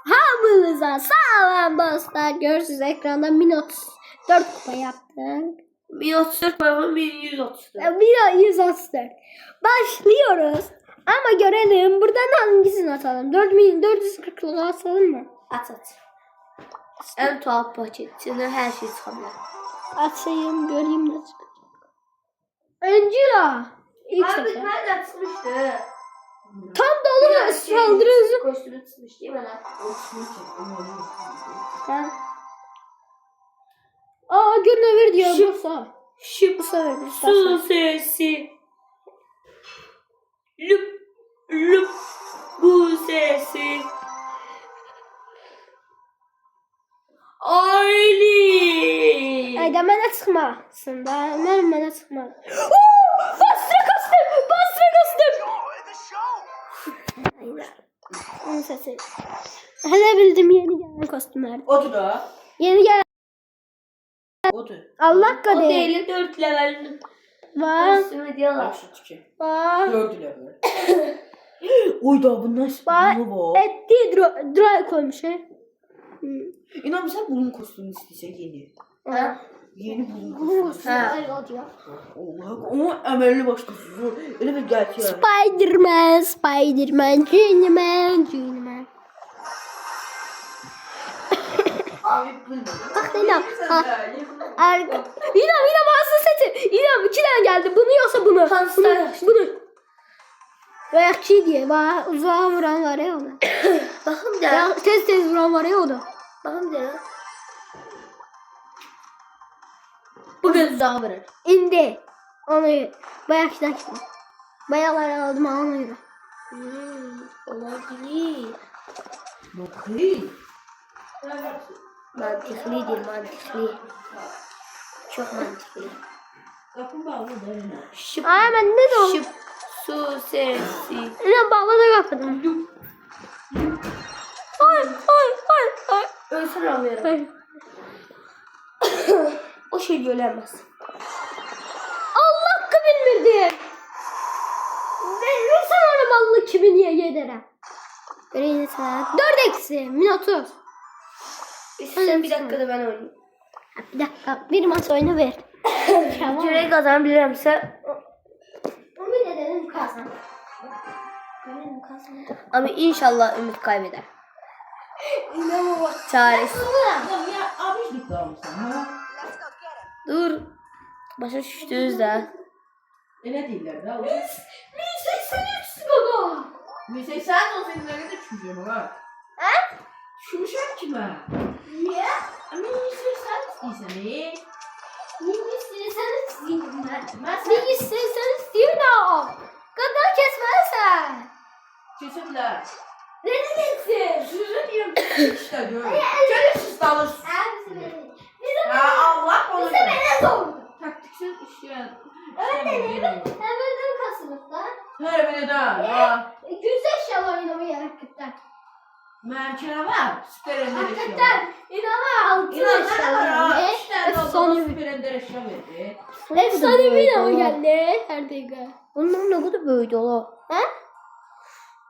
Hamınıza sağlam dostlar. Görürsünüz ekranda minot 4 kupa yaptık. 1034 paramın 1134. 134. Başlıyoruz. Ama görelim. Buradan hangisini atalım? 4440 lira atalım mı? At. En tuhaf paketine her şey çıkabilir. Atayım göreyim ne çıkacak. Angela. İlk Abi sefer. nereden çıkmıştı? Tam dolu saldırıyorsun. Kostümü çıkmış değil mi lan? Ha. Aa görünebilir diyor. Şu- Bu sefer. Su sesi. Lüp lüp bu sesi. Aile. Ay da bana çıkmasın da. Bana çıkmaz. Bastra kostüm. Onun sesi. Hele bildim yeni gelen kostümler. Otur da. Yeni gelen. Otur. Allah O kader. değil 4 level. Var. Kostümü diyorlar. Bak şu tiki. Var. Gördüler böyle. Oy da bu nasıl? Var. Bu bu. Etti dry koymuş he. İnan sen bunun kostümünü isteyecek yeni. Ha? Yeni bunun Bu kostümü. Ha. Allah ama emelli başkası. Öyle bir gerçek. Spiderman, Genie-Man. Abi bilmiyorum. Bak İrem. İrem ağzını seti. İrem 2 tane geldi. Bunu yoksa bunu. Bunu. Ayakçı diye. Bak uzağa vuran var ya ona. Bakın da. Ya, tez vuran var ya o da. Bakın da. Bugün daha verir. İndi. Onu bayakçıdan çıktı. Bayaları aldım onu. Olabilir. Bakayım. Mantıklıdır mantıklı. Çok mantıklı. Kapın bağlı da öyle. Şıp Ay ben ne de o? şıp su sesi. İrem bağladı kapıdan. Ay. Ölsün alıyorum. Ay. O şey ölemez. Allah bilmirdi. Verirsen ona mallı kimi niye yedere? Vereyim sana. 4 eksi. Minotur. İstersen bir dakikada ben oynayayım. Bir dakika. Bir maç oyunu ver. Tamam. Süreyi kazanabilirse Ümit edelim kazan. Görelim kazan. ama inşallah Ümit kaybeder. İnanılmaz. Çaresiz. Ya abişlik kalmışsın ha. Dur. Başa düştüğüz de. Ne değiller de. 183 baba. 180 olsa indirde düşmüşüm ha. He? Düşmüşüm kime? Niye? Ama 180 istiyorsan ne? Niye istiyorsanız diyeyim ben. Niye istiyorsanız diyeyim da. Kadar kesmezsen. Kesinler. Ne diyeceksin? Sizin diyorum işte gör. Çelişsiz dalırsın. Ya Allah onu. Bize bana zor. Taktiksiz işleyen. Hemen kasılıklar. Her biri de. Ha. Güzel şeyler oynamayı hakikaten. Memkene var. Süper ender eşya. Hakikaten. İnanma altın İnan ne eşyalar var ha? geldi. İşte Efsane süper ender eşya verdi. Efsane bir o geldi. Her dakika. Onlar ne kadar büyüdü ola. Ha?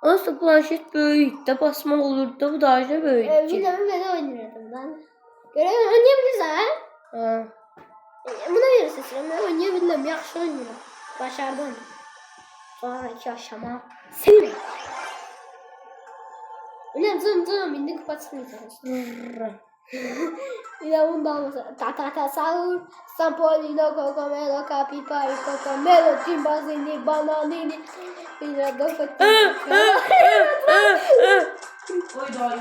Aslında planşet büyük de basma olur da bu daha ne büyük. Bilmem ben de oynuyordum ben. Görev oynayabiliriz ha. Ha. Buna verirse sıramı oynayabildim. Yaxşı oynuyorum. Başardım. Sonraki aşama seni. Ulan zım indi kapatmayacağız. İnanın dalması. Ta sahur. Sampolino cocomelo capipari cocomelo timbazini bananini. İnan da Oy da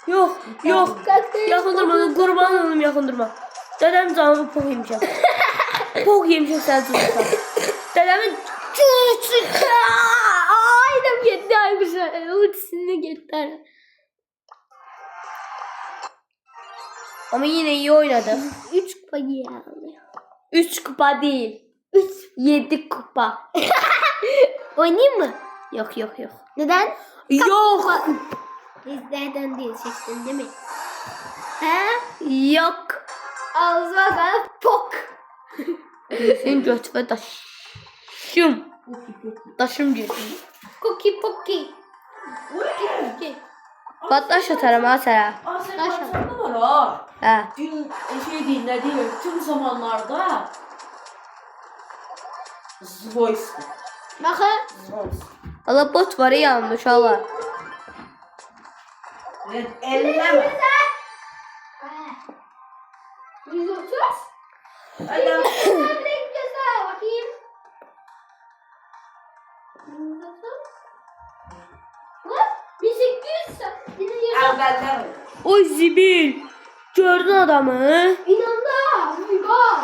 Yok. Yakın durma. Kurban olayım yakın durma. Dedem canımı pok yemişim. Pok yemişim sen tutsan. Dedemin Aynen gitti arkadaşlar. Ultisini gitti. ama yine iyi oynadı. 3 kupa geldi. 3 kupa değil. 7 kupa. Oynayayım mı? Yok. Neden? Yok. Bizlerden değil çektin değil mi? He? Yok. Ağzıma kadar pok. Sen götüme taşım. Taşım diyorsun. Cookie poki. Cookie poki. Patlaş atarım ha sana. Aa sen WhatsApp'ta var ha. Ha. Dün şey dinlediğim tüm zamanlarda Voice. Bakın. Voice. Allah bot var yanmış Allah. Elleme. 130. Hadi. Güzel bakayım. 130. What? 1800. Evvelden. Oy zibil. Gördün adamı. İnandı. Uygar.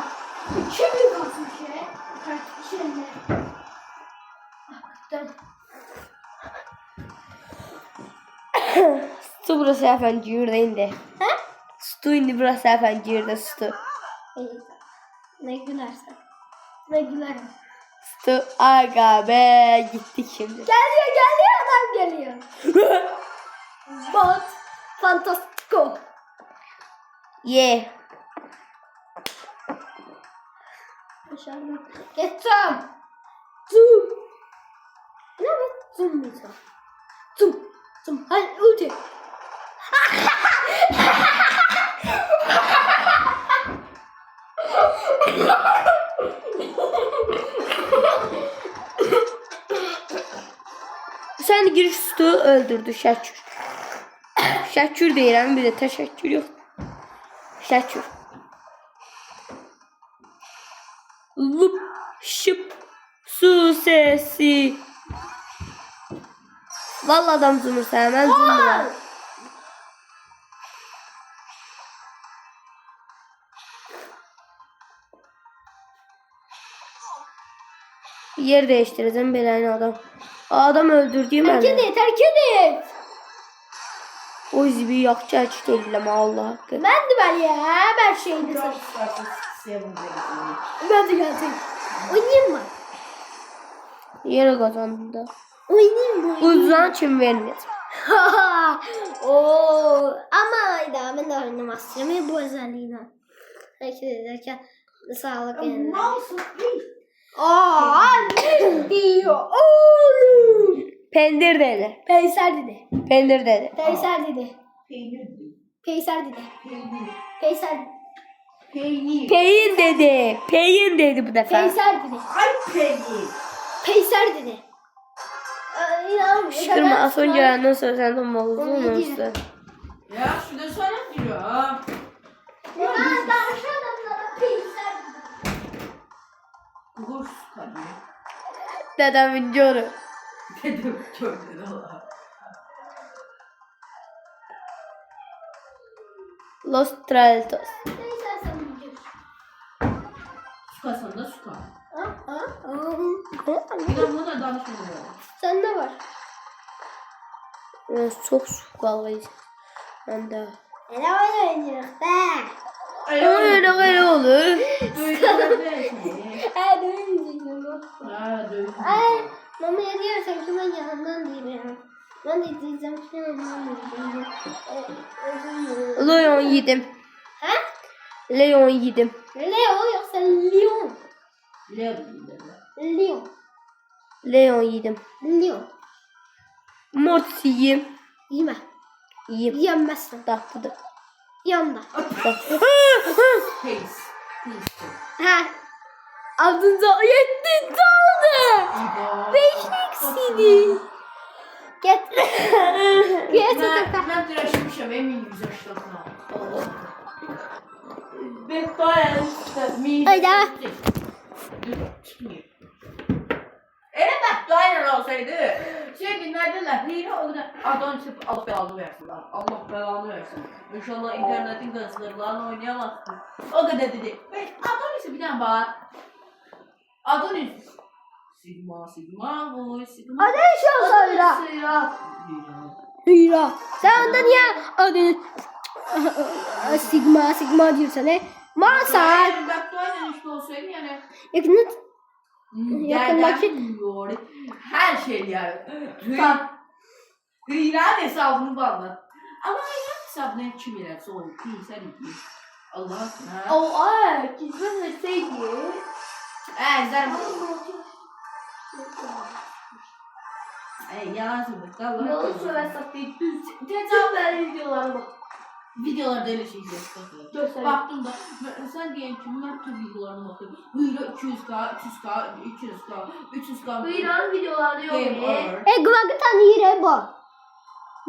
2000 katmış ya. Kaç şeyler. Stu burası efendim yürüde indi. He? Stu indi burası efendim yürüde Stu. Ne gülersen. Ne gülerim. Stu aga be gittik şimdi. Geliyor adam geliyor. Bot. Fantastico. Ye. Başardım. Geçeceğim. Zoom. Ne bu? Zoom mu? Zoom. Zoom. Hadi ulti. Sen giriş Stu öldürdü Şəkür. Şəkür deyirəm bir de təşəkkür yox. Şəkür. Lup şıp su sesi. Vallahi adam zımırsa hemen zımıra. Yer değiştireceğim beləni adam. Adam öldürdüğüm Terk beni. et, terk et. O zibi yaxşı açıq edirəm Allah haqqı. Ben de ben ya. Ben şeydi Çok sana. istersen sevim. Ben de geldim. Oynayayım mı? Yere kazandım da. Oynayayım mı? Uzan kim vermeyecek. Oo, ama ben de oynamak istiyorum bu özelliğine. Hareket ederken sağlık yerine. Malsın. Aa, ne diyor oğlum? Pendir dedi. Peyser dedi. Pendir dedi. Peyser dedi. Peynir. Peyser dedi. Peynir. Peyser. Peynir. Peyin dedi. Peyin dedi bu defa. Peyser dedi. Ay peynir. Peyser dedi. Şükürme az önce yandan sonra sen de malızlı Onu mı yedirim. usta? Ya şurada sana diyor ha. Ben davşan adamlara peyser dedi. Kurs kadın. Dedemin görü. Dedim gördün Allah. Los Traltos. Peyser sen biliyorsun. Sukasan da suka. Ha? Bir de buna danışmıyor. Sen ne var? Çok su kalıyız. Ben de. Ne oynuyoruz be? Öyle olur. Ay dövmeyeceğim. Ha dövdüm. Ay mamaya diyorsan ki ben yanından değilim. Ben de diyeceğim ki yanından değilim. Leon yedim. Ha? Leon yedim. Leo yoksa Leon. Leon. Leon. Leon yedim. Leon. Mort yiyeyim. Yeme. Yiyeyim. Yenmezsin. Tatlıdır. Yanında. Pace. Ha. Aldığınızda yettin aldı. Beşliksini. Get. Get. Ben tıraşmışım eminim güzel şartına. Öyle. Evet bak aynen olsaydı. Şey dinlerdiler. Hile oldu. Adam çıkıp Allah belanı versin lan. Allah belanı versin. İnşallah internetin kısırlarla oynayamazsın. O kadar dedi. Adam ise bir tane bağır. Adam ise Sigma, Sigma, boy, Sigma. Hadi şu söyle. Hira. Sen ondan niye adını Sigma diyorsan ne? Masal. Bak aynen işte olsaydı yani. Yakınlık. Yakındaki her şey yani. Hıyran hesabını bağlar. Ama hıyran hesabını kim yerse o sen iki. Allah aşkına. Oh ay, kesin deseydi. Ezer Yalan söylüyor. Allah Yalan korusun. söylersek değil. Tecavüzler videoları bak. Videolarda öyle şey gösteriyor. Göster. Baktım da sen diyelim ki bunlar tüm videolarına bakıyorum. Hıyra 200k, 300k, 200k, 300k. Hıyran videolarda yok. Game over. Egvagı tanıyır bu.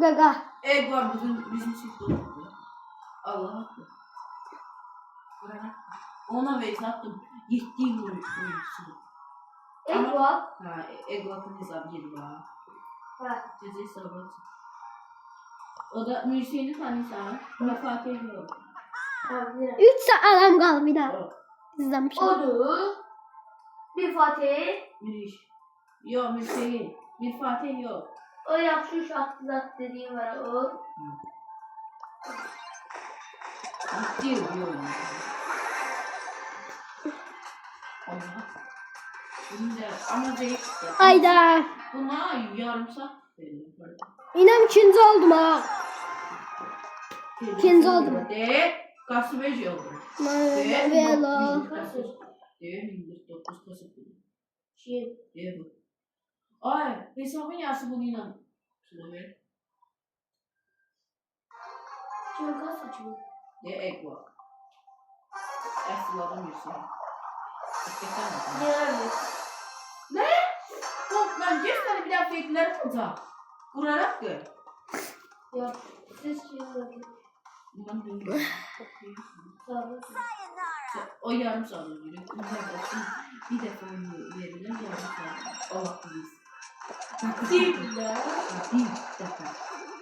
Gaga. Egg var bizim çift oldu. Allah hakkı. Ona veyz attım. 7 yıl oyuncusu. Egva. Ha, Egg vakın hesabı geri bana. Ha. Ceza hesabı atın. O da Mürsiye'ni tanıysan. Ona Fatih yok. Abi. 3 adam kaldı bir daha. O. İzlemişim. Odu. Bir Fatih. Mürüş. Yok Mürsiye. Bir Fatih yok. O yaxşı uşaqlar dediğim var o. Gitti bir oyuncu. Allah. Bunu da ama zayıftı. Ayda. Buna yarım saat veriyorum. İnan 2. oldum ha. İkinci oldum. De Kasıbeci oldum. Velo. De 1909 Kasıbeci. Şey. De bu. Ay hesabın yası bunu inan. Şuna ver. Kim kasıcı? De Egwa. Esra'dan bir şey. Hakikaten mi? Nerede? Ne? Bu ben geçmedi bir daha fake'leri bulacağım. Kurarak gör. Ya siz kim oldu? Ben bilmiyorum. Sağ olasın. O yarım saat önce. Bir defa verilen yarım saat. Allah bilir. Değil de. Bir defa.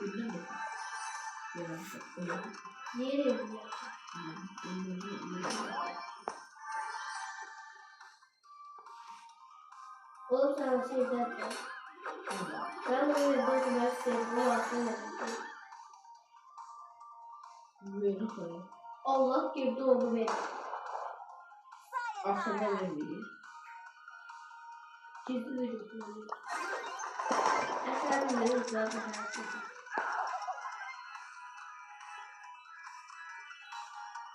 Bir defa. Yarım saat. Niye evliya? Oğlum sana şey derken. Ben o yüzden kadar sevdiğim aslında. Böyle koyayım. Allah gibi oldu benim. Akşamda vermeyi. Gizli vücudum. Efendim benim zaten herkesin.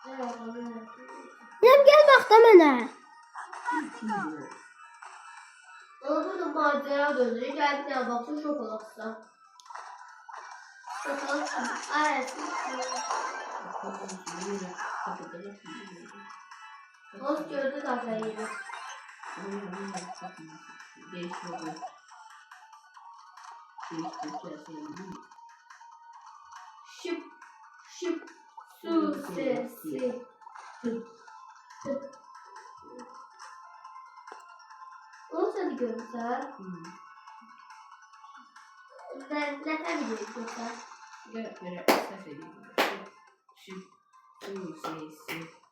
Ne yapalım? İnan gel bak da mənə. Ama burada macera dönüyor. Geldiğine baktım şok olasın. Şok olasın. Evet. Hoş gördük Azrail'i. Şıp şıp su sesi. Onu sen görürsen. Ne tabii görürsen.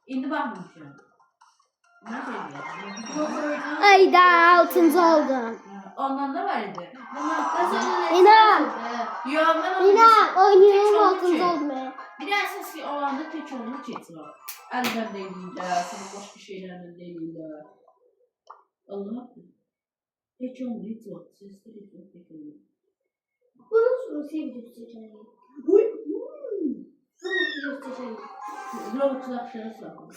İndi bakmayacağım. Ne söylüyorsun? Ayda 6. oldum. Ondan da var idi. İnan. Yo ben İnan oynayalım tek 6. oldu ki. oldum. Bir de əsas ki olanda tek olunu keçir. Əldən deyirlər, senin başqa şeylərlə deyirlər. Allah haqqı. Tek olunu heç yox. Sizdə heç yox tek olunu. Bunun sonra sevdiğim seçeneği. Uy. Bunun seçeneği. Robotun axşarı sağlam.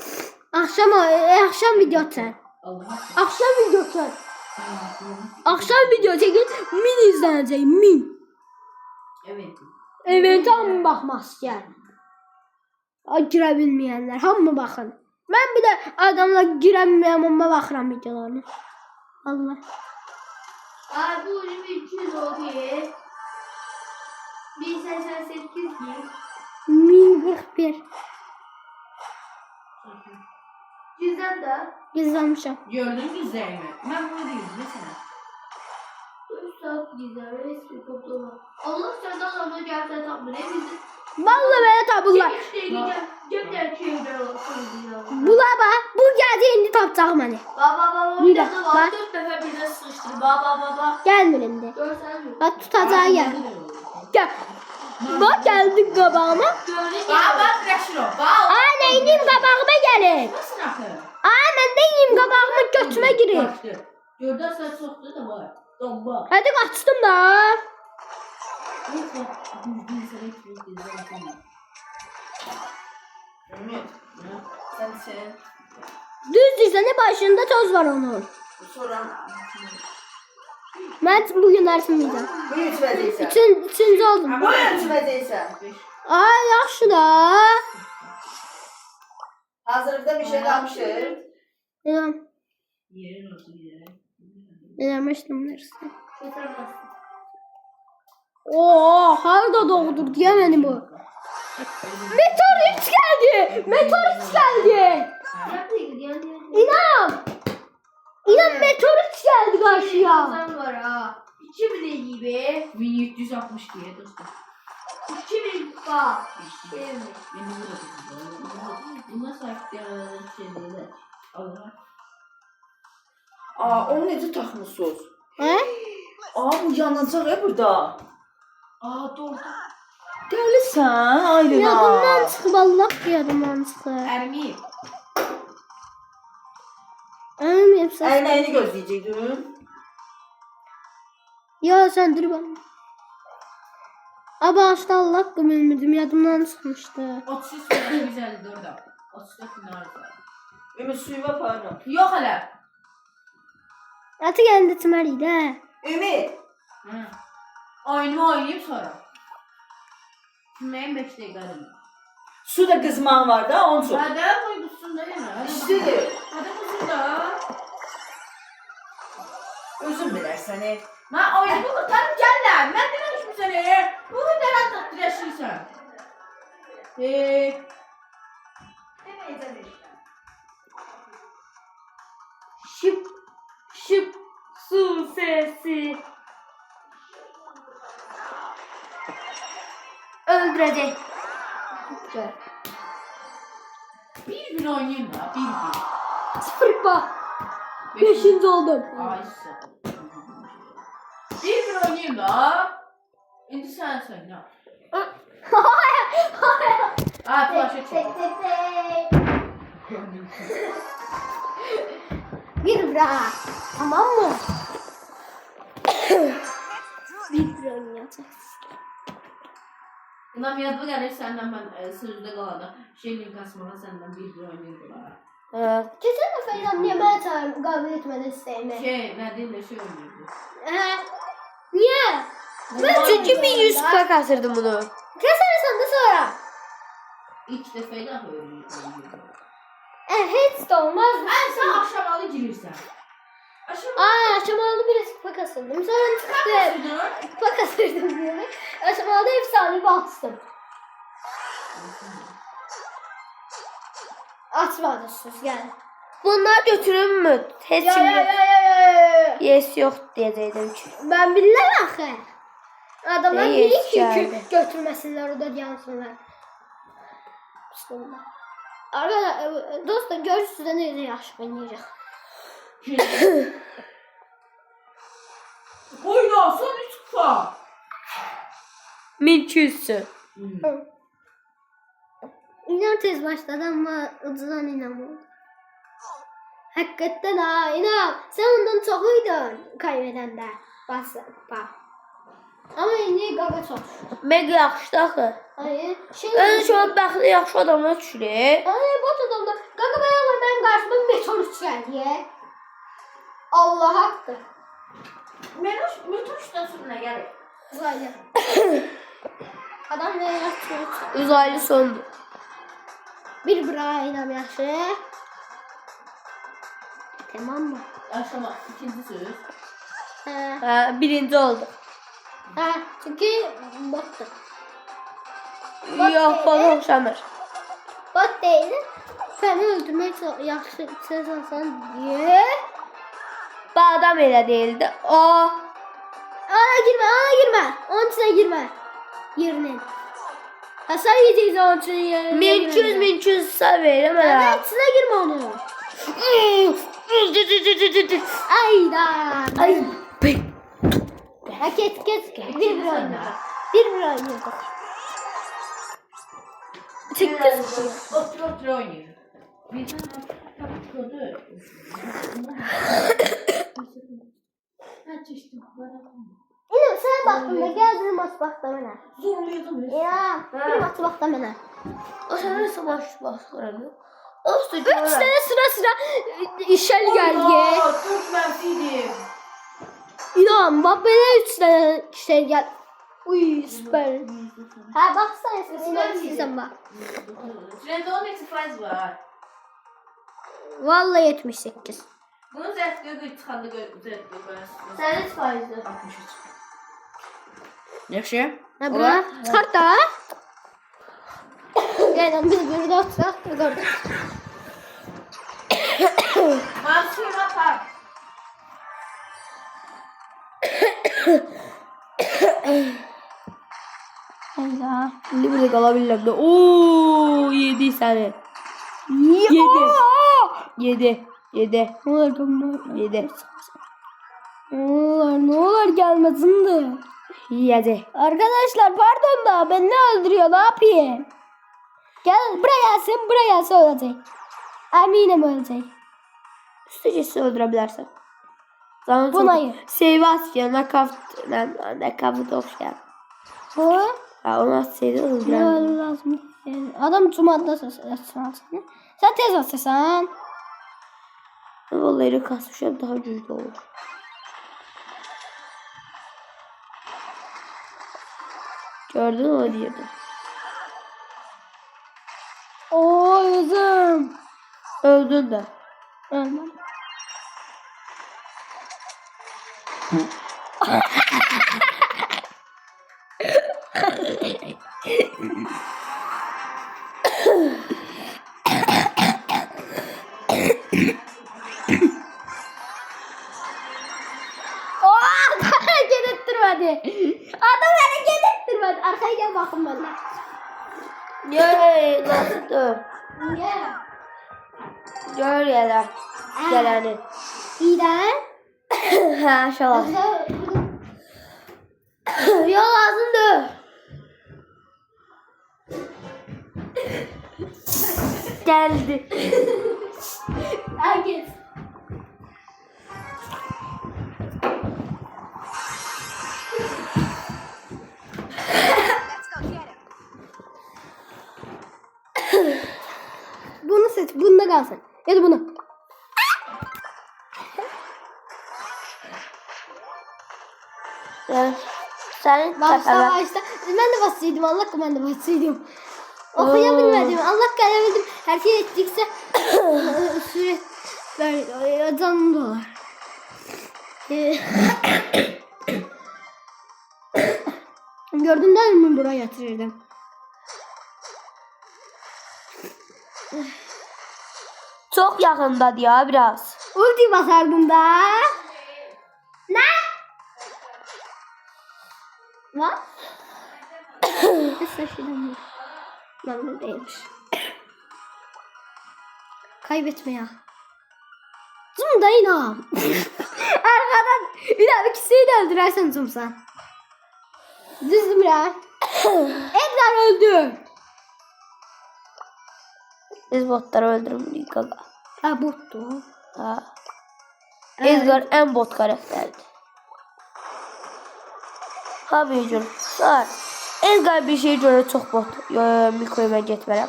Axşam video çək. Allah haqqı. Axşam video çək. Axşam video çəkin 1000 izlənəcək 1000. Evet. Evet hamı baxmaq istəyər. Girə bilməyənlər hamı baxın. Mən bir də adamlar girə bilməyən amma baxıram videolarına. Allah. Ay bu 200 oldu ya. 1088 değil. 1041 Cüzdan da gizləmişəm. Gördün mü Zeynep? Ben bunu değilim mesela. 3 saat gizler ve eski toplama. Allah senden ama gerçekten tam ne bizi. Vallahi belə tapırlar. Cemler çevre olsun ya. Bula bax, bu gəldi indi tapacaq məni. Baba Bir bir dakika, dakika bak. var. 4 defa birine sıkıştır. Baba. Gəlmir indi. Görsen mi? Bax tutacağı yer. Gəl. Bax gəldi qabağıma. Gördün mü? Bak Reşro. Bak. Ay neynim qabağıma gəlir. Nasıl akı? Ay mən də yeyim qabağıma götümə girir. Gördün sen soktu da var. Domba. Hadi qaçdım da. Neyse. Düzgün sana hiç düzgün zaten. Ümit. Sen. Düz dizəni başında toz var onun. Sonra. Ben bugün dersimdeydim. Bu içmədiysən. Üçüncü oldum. Bu içmədiysən. Ay yaxşı da. Hazırlıqda bir şey qalmışır. Devam. Yerin olsun yere. Eləmişdim dersi. Oo, harda doğdur diyemedi bu. Meteorit geldi. Meteorit geldi. İnan. İnan meteorit geldi karşıya. Var ha. 2000 gibi. 1760 diye dostum. 2000 bak. Buna sahip şey değil. Allah. Aa, onu necə taxmısınız? He? Aa, bu yanacaq ya burada. Aa doğru. Dəlisən, Aylina. Yadımdan çıxıb Allah yadımdan çıxıb. Ermiyim. Əmim hepsi. Əlnəyini gözləyəcəkdin. Ya sen dur bana. Abi açtı Allah gümülmüdüm yadımdan çıxmışdı. 33 154'da. 34 bin arası. Ümid suyumu aparıram. Yok hala. Atı geldi tümeriydi he. Ümid. Hı. Oyunumu oynayayım sonra. Kimmeyin 5 dakikada. Su da qızman var da, onun üçün. Hadi koygusun da yine. İşte. Hadi kusun da. Özün bilərsən. Ben oyunumu kurtarıp geldim. Ben dememişim seni. Bu kadar anlattı yaşıyorsan. Şıp şıp su sesi. Öldürecek. Bir gün oynayayım da. Sıfır bak. Beşinci oldum. Ay bir gün oynayayım da. Şimdi sen söyle. Aa flaşa çıktı. Bir bra. Tamam mı? Bir bra oynayacağız. Bundan yazma gelir senden ben sözde kalana. Şeyin kasmana senden bir gün oynayayım da. Geçen defa İrem niye bana çağırıp kabul etmedi isteğimi? Şey Nadine şey oynuyordu. Niye? Ben çünkü bir 100 kupa kasırdım bunu. Kesersen de sonra. İlk defayla oynuyordu. Hiç de olmaz. Ben sen aşamalı girirsen. Aşamalı. Ay aşamalı biraz kupa kasırdım. Sonra çıktım. Kupa kasırdım diye. Aşamalı efsane bastım. Açmadı siz gel. Bunlar götürür mü? Heç Ya kim ya yok. ya ya ya. Yes yok diyecektim ki. Ben bilmem axı. Adamlar Ne bilir ki yetişərdi? götürmesinler o da yansınlar. Bismillah. Arkadaşlar dostlar görürsünüz de nerede yaxşı oynayacaq. Oyna son 3 kupa. Mümkünsün. İnan tez başladı ama ucuzdan inanmadım. Hakikaten ha inan. Sen ondan çoxuydun kaybedende. Bak. Ama indi qaqa çox. Mega yaxşıdır axı. Hayır. Ön şu an bəxtli yaxşı adamlar düşürür. Ay bot adamlar. Qaqa bayanlar benim karşıma meteor gəldi. Allah haqqı. Müthiş da sonra gelir. Uzaylı. Adam ne yapıyor? Uzaylı sondur. Bir bırayla yaxşı. Tamam mı? Aşama ikinci söz. Ha, Birinci oldu. çünkü bottu. Yox, bana oxşamır. Bot değil. Seni öldürmek yaxşı söz olsan diye. Bu adam elə değildi. O. Ana girme. Onun içine girme. Yerinin. Hasar yiyeceğiz onun içine yerine. Mümkün verirəm Ana elə. içine girme onu. Ayda. Ay. Ha kes. Bir oynayacak. Bir oynayacak. Çıktı. Otur oynuyor. Bir tane kapatıldı. İnan sana baktım da geldin maç baktı bana. Zorluyordum. Ya bir maç baktı bana. O sənə savaş baxıram. O Üç stüdyo. tane sıra işel geldi. Aa, çok mensiydim. İnan Mbappe'de 3 tane şey gel. Uy süper. Ha baksana sen bak. Trabzon'un neçə faiz var? Vallahi 78. Bunun zərtliyə çıxanda zərtliyə qoyarsınız. Sen hiç faizli. 63. Yaxşı. Ha bırak. Çıkart da. Yani biz burada oturaq da gördük. Mansur apar. Hayda. Şimdi bile kalabilirler de. Ooo yedi seni. Yedi. Ne olur bunlar? Yedi. Ne olur gelmesin de. Yedi. Arkadaşlar pardon da beni ne öldürüyor ne yapayım? Gel buraya gelsin ölecek. Eminim ölecek. Üstücesi öldürebilirsin. Zaman Bu nayı. Seyvas ya nakavt okşayan. Bu Ya onu seydi ne öldüren. lazım? Adam cumada sesini. Sen tez atsan. Vallahi kasmışım daha güçlü olur. Gördün mü o diyordu. Oo yüzüm. Öldün de. Ölmem. Adam hareket ettirmedi. Adam hareket ettirmedi. Arkaya gel bakın bana. Gör nasıl Niye? Gör ya geleni. İğden. Ha şalan. Ya ağzında. Geldi. Herkes. Bunu seç. Bunda kalsın. Ya da bunu. Yani senin Başta. Ben de basıyordum. Allah ben de basıyordum. Okuyabilmedim. Allah kalabildim. Herkes ettikse süre böyle canım dolar. Gördün değil mi buraya yatırırdım. çok yakındadı ya biraz. Ulti basardım da. Ne? Ne? Saçlarım. Ben de değilmiş. Kaybetme ya. Zoom da inan. Arkadan bir daha ikisini de öldürersen zoom sen. Düzdüm ya. Edgar öldü. Biz botları öldürmedik gaga. Ha bottu. Ha. Evet. Edgar en bot karakterdi. Tabii canım. Var. Edgar bir şey göre çok bot. Miko'yu ben getmərəm.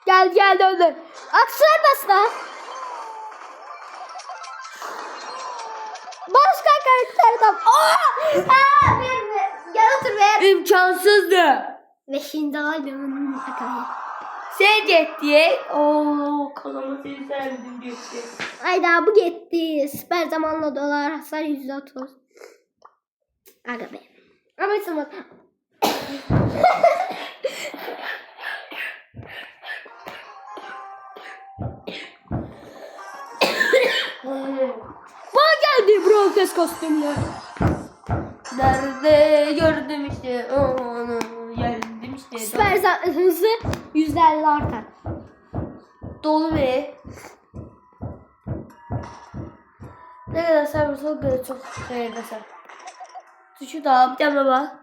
Gel öldür. Aksiyel bas lan. Başka karakterden. Aa, ver. Gel otur ver. İmkansızdı. Ve şimdi aldım. Sen gitti. Ooo kazanma seni sevdim gitti. Ayda bu gitti. Süper zamanla dolar hasar %30. Aga be. Ama zaman. Bana geldi Brokes kostümlü. Nerede gördüm işte onu geldim işte. Süper hızı %50 artar. Dolu ve ne kadar sarmışsa o kadar çok seyredersen. Tuşu da bir tane bak.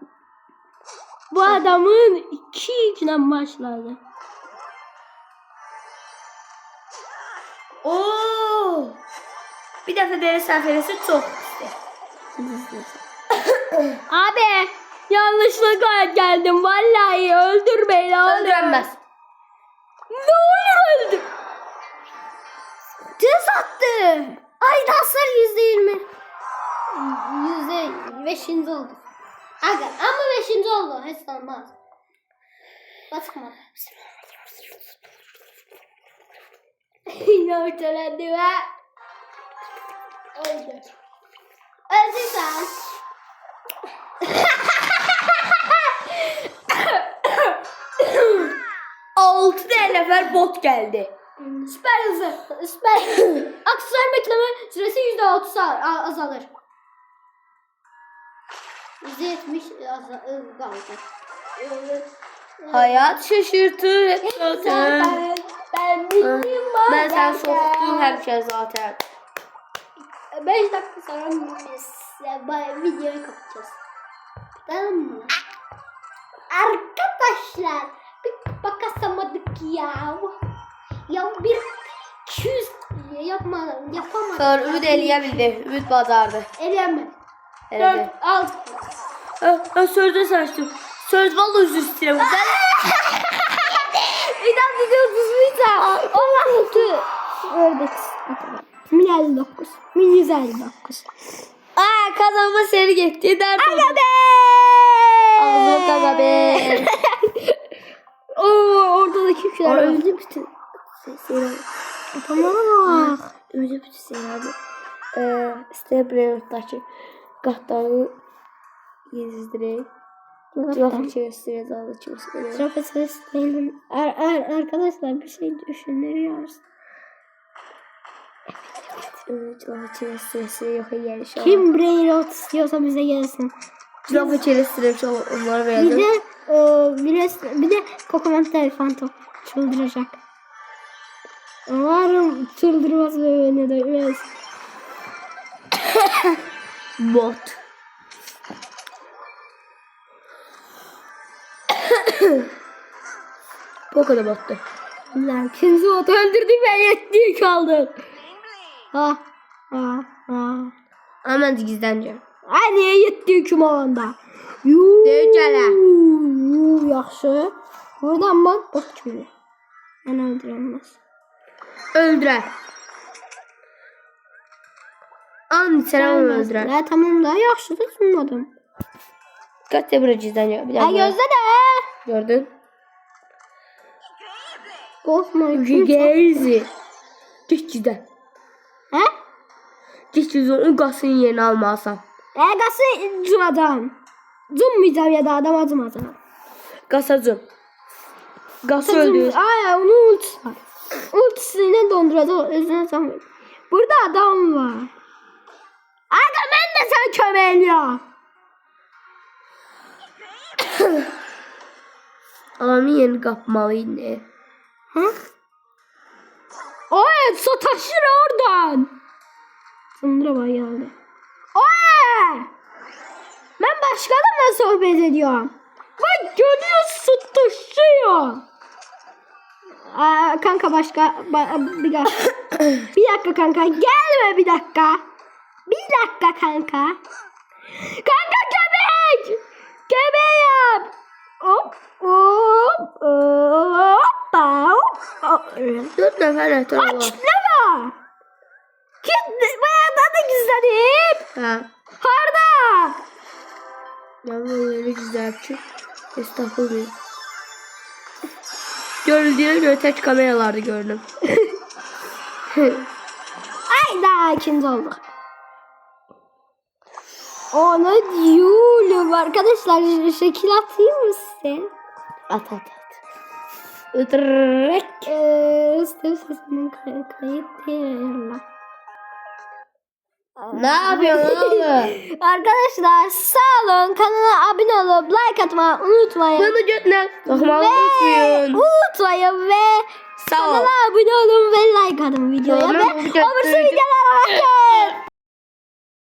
Bu adamın 2-2'den başladı. Oo! Bir defa deri seferesi çok işte. Abi yanlışlıkla geldim. Vallahi öldür beni. Öldüremez. Ne olur öldür. Cez attı. Ay hasar %20. %5. oldu. Aga ama 5. oldu. Hiç olmaz. Basma. Yine ortalandı ve öldü. Öldü sen. Altı nefer bot geldi. Süper hızlı. Süper. Aksesuar bekleme süresi %30 azalır. %70 kaldı. Hayat şaşırtır hep zaten. Ben bildim var. Ben sen soktum her şey zaten. 5 dakika sonra videoyu kapatacağız. Tamam mı? Arkadaşlar bir bakasamadık ya. Ya bir 200 yapamadım. Sonra Ümit eleyebildi. Ümit bacardı. Eleyemem. Eledi. 4 6. Ben sözde saçtım. Söz vallahi özür isterim. İnanmıyorsunuz bir tane. Allah mutlu. Ördek. 1059. 1159. Kazanma seri gitti. Dert oldu. Aga be! Ağzım kaga be. Oradaki kişiler öldü bütün. Tamam. Öyle bir şey abi. Stebre'daki qatları yezdirək. Trafik çevirəsiniz, aldı çevirəsiniz. Trafesiz değilim. Arkadaşlar bir şey düşünüyoruz. Trafik çevirəsiniz, yox yer inşallah. Kim brain rot istiyorsa bize gelsin. Trafik çevirəsiniz, onlara Bir verdim. de bir de Kokoman Elefanto çıldıracak. Umarım çıldırmaz ve beni dövmez. Bot. Bu kadar bottı. Lan ikinci botu öldürdük ve yettiği kaldı. Ha ha ha. Ama gizlənəcəm. Ay niye yettiği kim olanda? Yuuu. Dövcələ. Yaxşı. Buradan bak bot kimi. Ben öldüremez. Öldürər. An sənə öldürər. Ya tamam da yaxşı da sunmadım. Qatya bura gizlənəcəm. Bir Ha daha. gözde de. Gördün? Korkma. Gezi. Geç gizlən. He? Geç gizlən. O qasının yerini almasan. Gası cımadan. Cummayacağım ya da adam acımadan. Qasacım. Qası öldür. Ay onun ultisi var. Ultisiyle donduracak. Özüne sanmıyorum. Burada adam var. Aga ben de sen kömeliyorum. Adamın yerini qapmalıydı. Hı? Oy sataşır oradan. Sındıra bak geldi. Oy! Ben başka adamla sohbet ediyorum. Bak görüyorsun taşıyor. Kanka başka bir dakika. Bir dakika kanka gelme bir dakika. Bir dakika kanka. Kanka köpek. Köpeği yap. Hop hop hoppa hop. 4 nəfər rəhbər Aa var. kitle var. Bayağı da gizlenip. Hə. Harda? Ben böyle güzel ki. Estağfurullah. Görüldüğüne göre tek kameralarda gördüm. Ay daha ikinci oldu. Ona diyorum arkadaşlar şekil atayım mı size? At. Ötürek. Stem sesinin kayıt değil. Ne yapıyorsun oğlum? Arkadaşlar sağ olun, kanala abone olup like atmayı unutmayın. Bana götüne. Bakmayı Ve unutmayın. unutmayın ve Sağ ol. kanala abone olun ve like atın videoya Tamam, ve olacak. öbürsü videolara bakın.